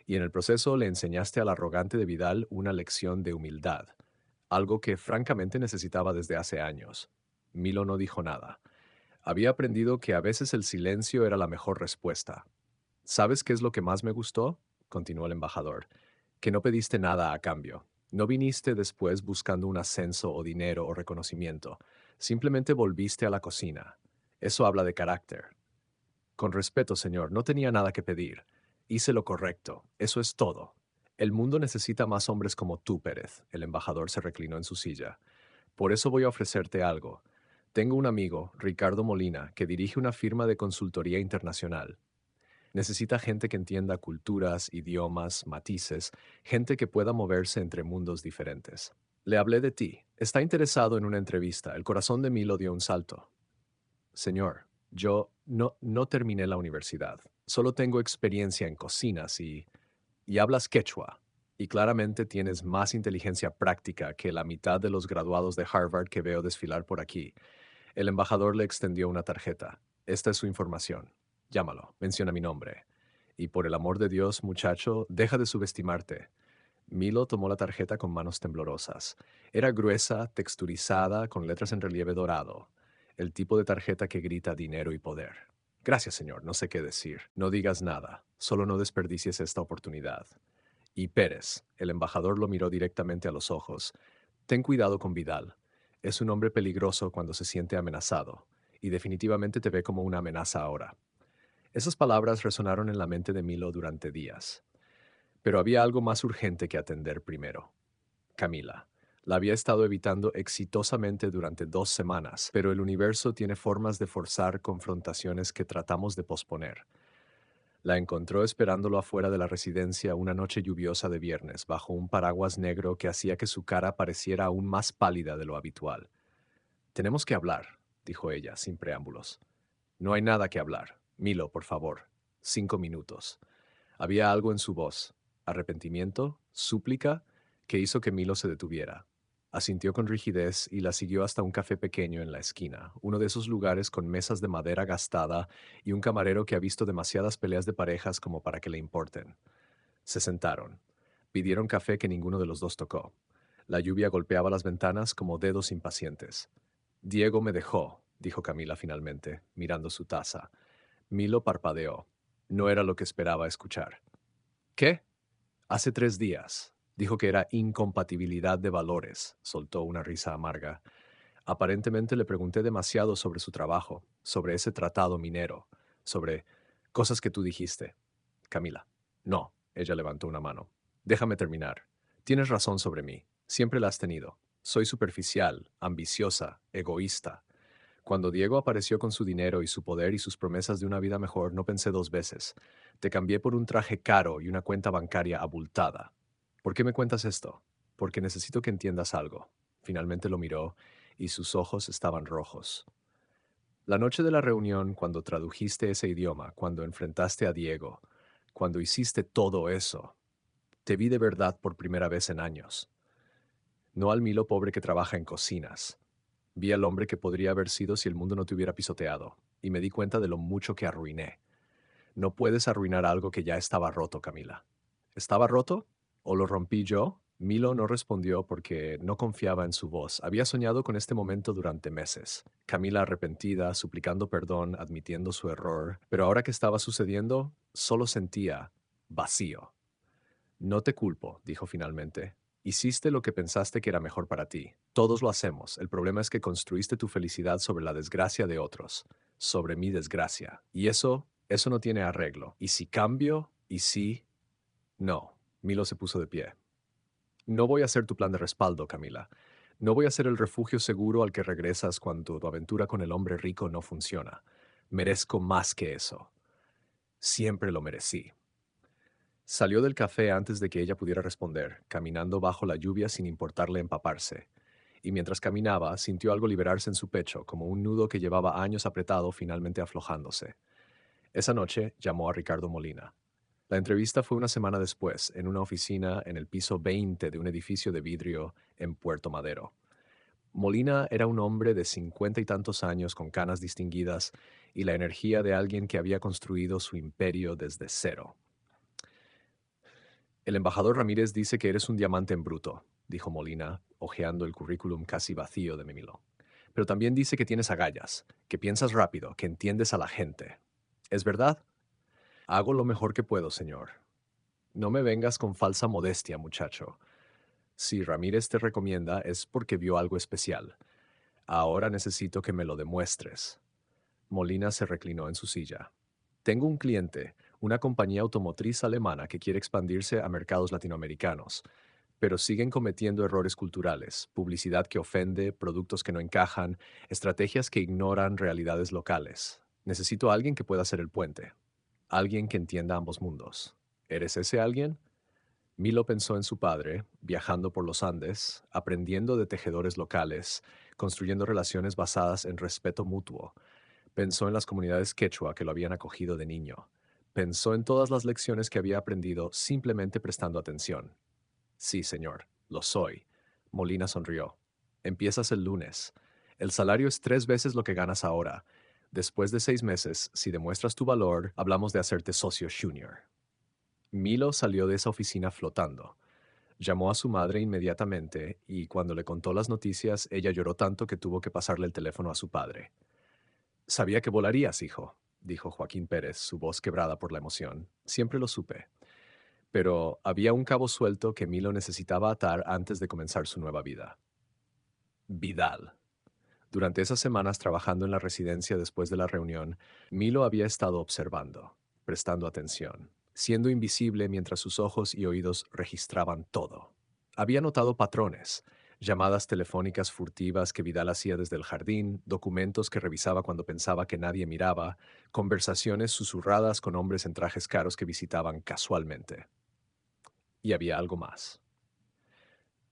S1: Y en el proceso le enseñaste al arrogante de Vidal una lección de humildad, algo que francamente necesitaba desde hace años. Milo no dijo nada. Había aprendido que a veces el silencio era la mejor respuesta. ¿Sabes qué es lo que más me gustó? Continuó el embajador. Que no pediste nada a cambio. No viniste después buscando un ascenso o dinero o reconocimiento. Simplemente volviste a la cocina. Eso habla de carácter. Con respeto, señor, no tenía nada que pedir. Hice lo correcto. Eso es todo. El mundo necesita más hombres como tú, Pérez. El embajador se reclinó en su silla. Por eso voy a ofrecerte algo. Tengo un amigo, Ricardo Molina, que dirige una firma de consultoría internacional. Necesita gente que entienda culturas, idiomas, matices, gente que pueda moverse entre mundos diferentes. Le hablé de ti. Está interesado en una entrevista. El corazón de Milo dio un salto. Señor, yo no terminé la universidad. Solo tengo experiencia en cocinas y hablas quechua. Y claramente tienes más inteligencia práctica que la mitad de los graduados de Harvard que veo desfilar por aquí. El embajador le extendió una tarjeta. Esta es su información. Llámalo, menciona mi nombre. Y por el amor de Dios, muchacho, deja de subestimarte. Milo tomó la tarjeta con manos temblorosas. Era gruesa, texturizada, con letras en relieve dorado. El tipo de tarjeta que grita dinero y poder. Gracias, señor, no sé qué decir. No digas nada. Solo no desperdicies esta oportunidad. Y Pérez, el embajador lo miró directamente a los ojos. Ten cuidado con Vidal. Es un hombre peligroso cuando se siente amenazado, y definitivamente te ve como una amenaza ahora. Esas palabras resonaron en la mente de Milo durante días. Pero había algo más urgente que atender primero. Camila. La había estado evitando exitosamente durante 2 semanas, pero el universo tiene formas de forzar confrontaciones que tratamos de posponer. La encontró esperándolo afuera de la residencia una noche lluviosa de viernes, bajo un paraguas negro que hacía que su cara pareciera aún más pálida de lo habitual. Tenemos que hablar, dijo ella, sin preámbulos. No hay nada que hablar. Milo, por favor. 5 minutos. Había algo en su voz, arrepentimiento, súplica, que hizo que Milo se detuviera. Asintió con rigidez y la siguió hasta un café pequeño en la esquina, uno de esos lugares con mesas de madera gastada y un camarero que ha visto demasiadas peleas de parejas como para que le importen. Se sentaron. Pidieron café que ninguno de los dos tocó. La lluvia golpeaba las ventanas como dedos impacientes. Diego me dejó, dijo Camila finalmente, mirando su taza. Milo parpadeó. No era lo que esperaba escuchar. ¿Qué? Hace 3 días. Dijo que era incompatibilidad de valores. Soltó una risa amarga. Aparentemente le pregunté demasiado sobre su trabajo, sobre ese tratado minero, sobre cosas que tú dijiste. Camila. No, ella levantó una mano. Déjame terminar. Tienes razón sobre mí. Siempre la has tenido. Soy superficial, ambiciosa, egoísta. Cuando Diego apareció con su dinero y su poder y sus promesas de una vida mejor, no pensé dos veces. Te cambié por un traje caro y una cuenta bancaria abultada. ¿Por qué me cuentas esto? Porque necesito que entiendas algo. Finalmente lo miró y sus ojos estaban rojos. La noche de la reunión, cuando tradujiste ese idioma, cuando enfrentaste a Diego, cuando hiciste todo eso, te vi de verdad por primera vez en años. No al Milo pobre que trabaja en cocinas. Vi al hombre que podría haber sido si el mundo no te hubiera pisoteado, y me di cuenta de lo mucho que arruiné. No puedes arruinar algo que ya estaba roto, Camila. ¿Estaba roto? ¿O lo rompí yo? Milo no respondió porque no confiaba en su voz. Había soñado con este momento durante meses. Camila arrepentida, suplicando perdón, admitiendo su error. Pero ahora que estaba sucediendo, solo sentía vacío. No te culpo, dijo finalmente. Hiciste lo que pensaste que era mejor para ti. Todos lo hacemos. El problema es que construiste tu felicidad sobre la desgracia de otros, sobre mi desgracia. Y eso no tiene arreglo. ¿Y si cambio? ¿Y si? No. Milo se puso de pie. No voy a ser tu plan de respaldo, Camila. No voy a ser el refugio seguro al que regresas cuando tu aventura con el hombre rico no funciona. Merezco más que eso. Siempre lo merecí. Salió del café antes de que ella pudiera responder, caminando bajo la lluvia sin importarle empaparse. Y mientras caminaba, sintió algo liberarse en su pecho, como un nudo que llevaba años apretado finalmente aflojándose. Esa noche llamó a Ricardo Molina. La entrevista fue una semana después, en una oficina en el piso 20 de un edificio de vidrio en Puerto Madero. Molina era un hombre de 50 y tantos años con canas distinguidas y la energía de alguien que había construido su imperio desde cero. El embajador Ramírez dice que eres un diamante en bruto, dijo Molina, hojeando el currículum casi vacío de Memilo. Pero también dice que tienes agallas, que piensas rápido, que entiendes a la gente. ¿Es verdad? Hago lo mejor que puedo, señor. No me vengas con falsa modestia, muchacho. Si Ramírez te recomienda es porque vio algo especial. Ahora necesito que me lo demuestres. Molina se reclinó en su silla. Tengo un cliente, una compañía automotriz alemana que quiere expandirse a mercados latinoamericanos, pero siguen cometiendo errores culturales, publicidad que ofende, productos que no encajan, estrategias que ignoran realidades locales. Necesito a alguien que pueda ser el puente, alguien que entienda ambos mundos. ¿Eres ese alguien? Milo pensó en su padre, viajando por los Andes, aprendiendo de tejedores locales, construyendo relaciones basadas en respeto mutuo. Pensó en las comunidades quechua que lo habían acogido de niño. Pensó en todas las lecciones que había aprendido simplemente prestando atención. Sí, señor, lo soy. Molina sonrió. Empiezas el lunes. El salario es 3 veces lo que ganas ahora. Después de 6 meses, si demuestras tu valor, hablamos de hacerte socio junior. Milo salió de esa oficina flotando. Llamó a su madre inmediatamente y cuando le contó las noticias, ella lloró tanto que tuvo que pasarle el teléfono a su padre. Sabía que volarías, hijo, dijo Joaquín Pérez, su voz quebrada por la emoción. Siempre lo supe. Pero había un cabo suelto que Milo necesitaba atar antes de comenzar su nueva vida. Vidal. Durante esas semanas trabajando en la residencia después de la reunión, Milo había estado observando, prestando atención, siendo invisible mientras sus ojos y oídos registraban todo. Había notado patrones, llamadas telefónicas furtivas que Vidal hacía desde el jardín, documentos que revisaba cuando pensaba que nadie miraba, conversaciones susurradas con hombres en trajes caros que visitaban casualmente. Y había algo más.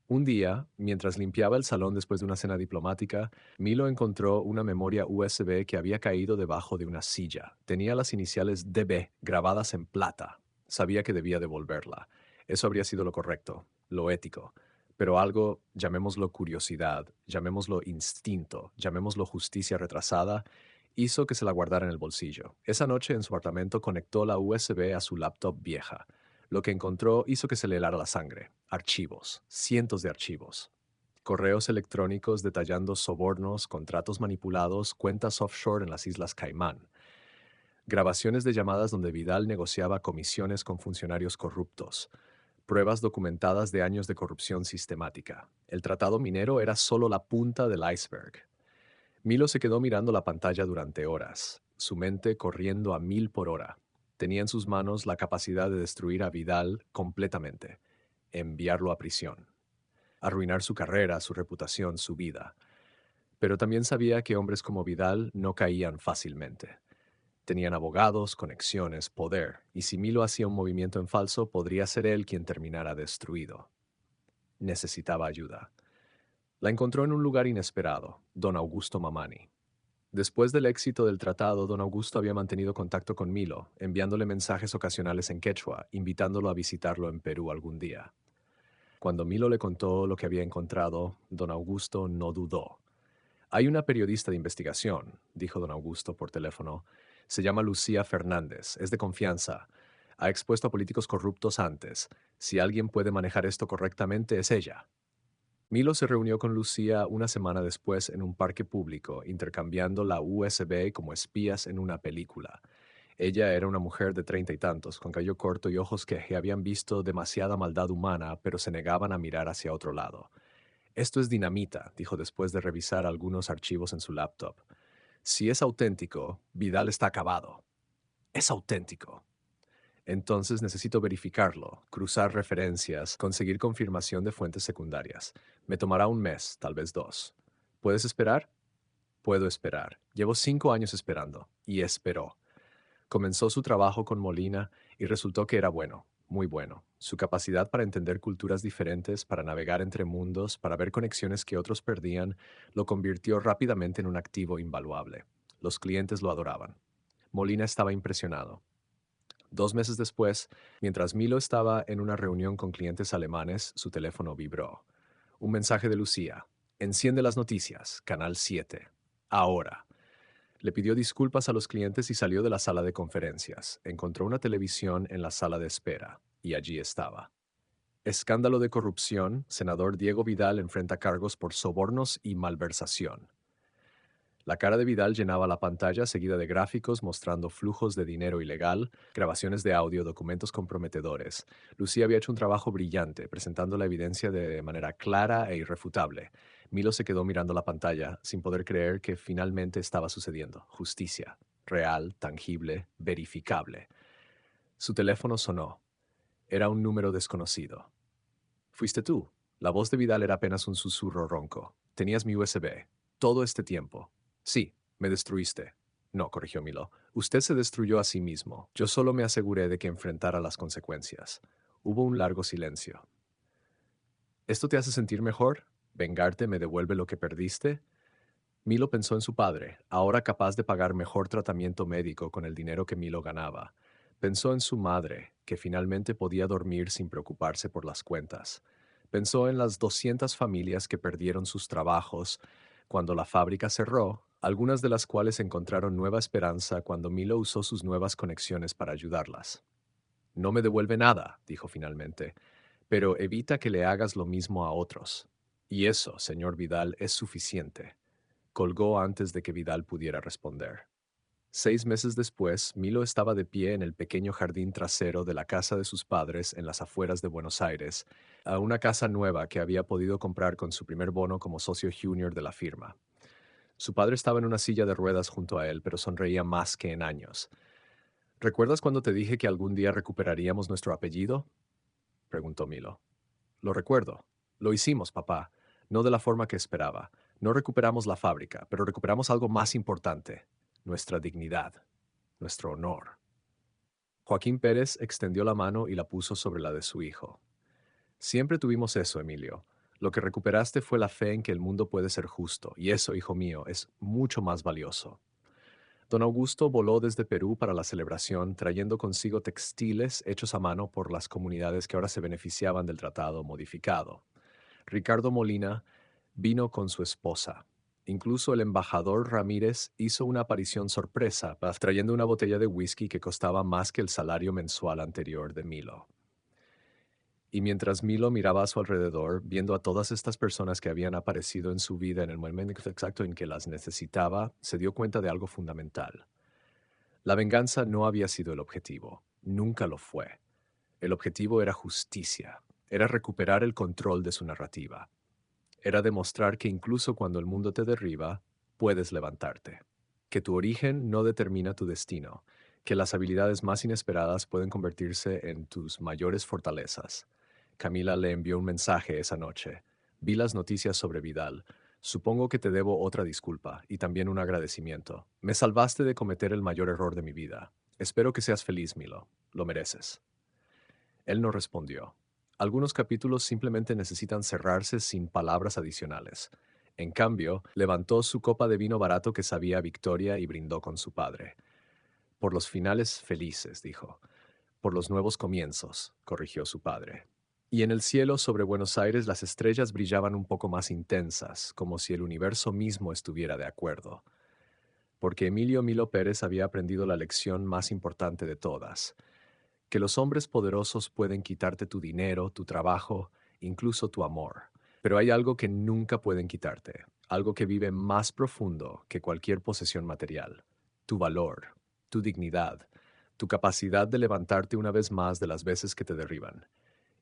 S1: Un día, mientras limpiaba el salón después de una cena diplomática, Milo encontró una memoria USB que había caído debajo de una silla. Tenía las iniciales DB grabadas en plata. Sabía que debía devolverla. Eso habría sido lo correcto, lo ético. Pero algo, llamémoslo curiosidad, llamémoslo instinto, llamémoslo justicia retrasada, hizo que se la guardara en el bolsillo. Esa noche en su apartamento conectó la USB a su laptop vieja. Lo que encontró hizo que se le helara la sangre. Archivos, cientos de archivos. Correos electrónicos detallando sobornos, contratos manipulados, cuentas offshore en las Islas Caimán. Grabaciones de llamadas donde Vidal negociaba comisiones con funcionarios corruptos. pruebas documentadas de años de corrupción sistemática. El tratado minero era solo la punta del iceberg. Milo se quedó mirando la pantalla durante horas, su mente corriendo a 1000 por hora. Tenía en sus manos la capacidad de destruir a Vidal completamente, enviarlo a prisión, arruinar su carrera, su reputación, su vida. Pero también sabía que hombres como Vidal no caían fácilmente. Tenían abogados, conexiones, poder, y si Milo hacía un movimiento en falso, podría ser él quien terminara destruido. Necesitaba ayuda. La encontró en un lugar inesperado, don Augusto Mamani. Después del éxito del tratado, don Augusto había mantenido contacto con Milo, enviándole mensajes ocasionales en quechua, invitándolo a visitarlo en Perú algún día. Cuando Milo le contó lo que había encontrado, don Augusto no dudó. Hay una periodista de investigación, dijo don Augusto por teléfono. Se llama Lucía Fernández, es de confianza. Ha expuesto a políticos corruptos antes. Si alguien puede manejar esto correctamente, es ella. Milo se reunió con Lucía una semana después en un parque público, intercambiando la USB como espías en una película. Ella era una mujer de 30 y tantos, con cabello corto y ojos que habían visto demasiada maldad humana, pero se negaban a mirar hacia otro lado. Esto es dinamita, dijo después de revisar algunos archivos en su laptop. Si es auténtico, Vidal está acabado. Es auténtico. Entonces necesito verificarlo, cruzar referencias, conseguir confirmación de fuentes secundarias. Me tomará un mes, tal vez 2. ¿Puedes esperar? Puedo esperar. Llevo 5 años esperando. Y esperó. Comenzó su trabajo con Molina y resultó que era bueno, muy bueno. Su capacidad para entender culturas diferentes, para navegar entre mundos, para ver conexiones que otros perdían, lo convirtió rápidamente en un activo invaluable. Los clientes lo adoraban. Molina estaba impresionado. 2 meses después, mientras Milo estaba en una reunión con clientes alemanes, su teléfono vibró. Un mensaje de Lucía. Enciende las noticias, Canal 7. Ahora. Le pidió disculpas a los clientes y salió de la sala de conferencias. Encontró una televisión en la sala de espera, y allí estaba. Escándalo de corrupción, senador Diego Vidal enfrenta cargos por sobornos y malversación. La cara de Vidal llenaba la pantalla seguida de gráficos mostrando flujos de dinero ilegal, grabaciones de audio, documentos comprometedores. Lucía había hecho un trabajo brillante, presentando la evidencia de manera clara e irrefutable. Milo se quedó mirando la pantalla, sin poder creer que finalmente estaba sucediendo. Justicia. Real, tangible, verificable. Su teléfono sonó. Era un número desconocido. Fuiste tú. La voz de Vidal era apenas un susurro ronco. Tenías mi USB. Todo este tiempo. Sí, me destruiste. No, corrigió Milo. Usted se destruyó a sí mismo. Yo solo me aseguré de que enfrentara las consecuencias. Hubo un largo silencio. ¿Esto te hace sentir mejor? ¿Vengarte me devuelve lo que perdiste? Milo pensó en su padre, ahora capaz de pagar mejor tratamiento médico con el dinero que Milo ganaba. Pensó en su madre, que finalmente podía dormir sin preocuparse por las cuentas. Pensó en las 200 familias que perdieron sus trabajos cuando la fábrica cerró, algunas de las cuales encontraron nueva esperanza cuando Milo usó sus nuevas conexiones para ayudarlas. No me devuelve nada, dijo finalmente, pero evita que le hagas lo mismo a otros. Y eso, señor Vidal, es suficiente. Colgó antes de que Vidal pudiera responder. 6 meses después, Milo estaba de pie en el pequeño jardín trasero de la casa de sus padres en las afueras de Buenos Aires, a una casa nueva que había podido comprar con su primer bono como socio junior de la firma. Su padre estaba en una silla de ruedas junto a él, pero sonreía más que en años. ¿Recuerdas cuando te dije que algún día recuperaríamos nuestro apellido? Preguntó Milo. Lo recuerdo. Lo hicimos, papá. No de la forma que esperaba. No recuperamos la fábrica, pero recuperamos algo más importante. Nuestra dignidad. Nuestro honor. Joaquín Pérez extendió la mano y la puso sobre la de su hijo. Siempre tuvimos eso, Emilio. Lo que recuperaste fue la fe en que el mundo puede ser justo, y eso, hijo mío, es mucho más valioso. Don Augusto voló desde Perú para la celebración, trayendo consigo textiles hechos a mano por las comunidades que ahora se beneficiaban del tratado modificado. Ricardo Molina vino con su esposa. Incluso el embajador Ramírez hizo una aparición sorpresa, trayendo una botella de whisky que costaba más que el salario mensual anterior de Milo. Y mientras Milo miraba a su alrededor, viendo a todas estas personas que habían aparecido en su vida en el momento exacto en que las necesitaba, se dio cuenta de algo fundamental. La venganza no había sido el objetivo, nunca lo fue. El objetivo era justicia, era recuperar el control de su narrativa, era demostrar que incluso cuando el mundo te derriba, puedes levantarte, que tu origen no determina tu destino, que las habilidades más inesperadas pueden convertirse en tus mayores fortalezas. Camila le envió un mensaje esa noche. Vi las noticias sobre Vidal. Supongo que te debo otra disculpa y también un agradecimiento. Me salvaste de cometer el mayor error de mi vida. Espero que seas feliz, Milo. Lo mereces. Él no respondió. Algunos capítulos simplemente necesitan cerrarse sin palabras adicionales. En cambio, levantó su copa de vino barato que sabía a victoria y brindó con su padre. Por los finales felices, dijo. Por los nuevos comienzos, corrigió su padre. Y en el cielo sobre Buenos Aires las estrellas brillaban un poco más intensas, como si el universo mismo estuviera de acuerdo. Porque Emilio Milo Pérez había aprendido la lección más importante de todas, que los hombres poderosos pueden quitarte tu dinero, tu trabajo, incluso tu amor. Pero hay algo que nunca pueden quitarte, algo que vive más profundo que cualquier posesión material: tu valor, tu dignidad, tu capacidad de levantarte una vez más de las veces que te derriban.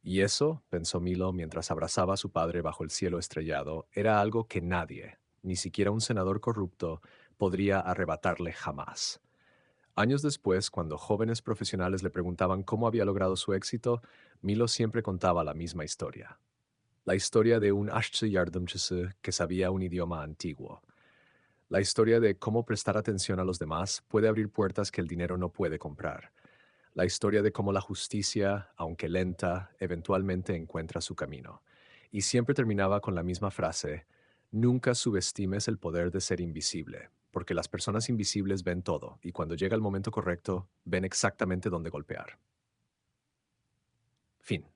S1: Y eso, pensó Milo mientras abrazaba a su padre bajo el cielo estrellado, era algo que nadie, ni siquiera un senador corrupto, podría arrebatarle jamás. Años después, cuando jóvenes profesionales le preguntaban cómo había logrado su éxito, Milo siempre contaba la misma historia. La historia de un aşçı yardımcısı que sabía un idioma antiguo. La historia de cómo prestar atención a los demás puede abrir puertas que el dinero no puede comprar. La historia de cómo la justicia, aunque lenta, eventualmente encuentra su camino. Y siempre terminaba con la misma frase: nunca subestimes el poder de ser invisible, porque las personas invisibles ven todo y cuando llega el momento correcto, ven exactamente dónde golpear. Fin.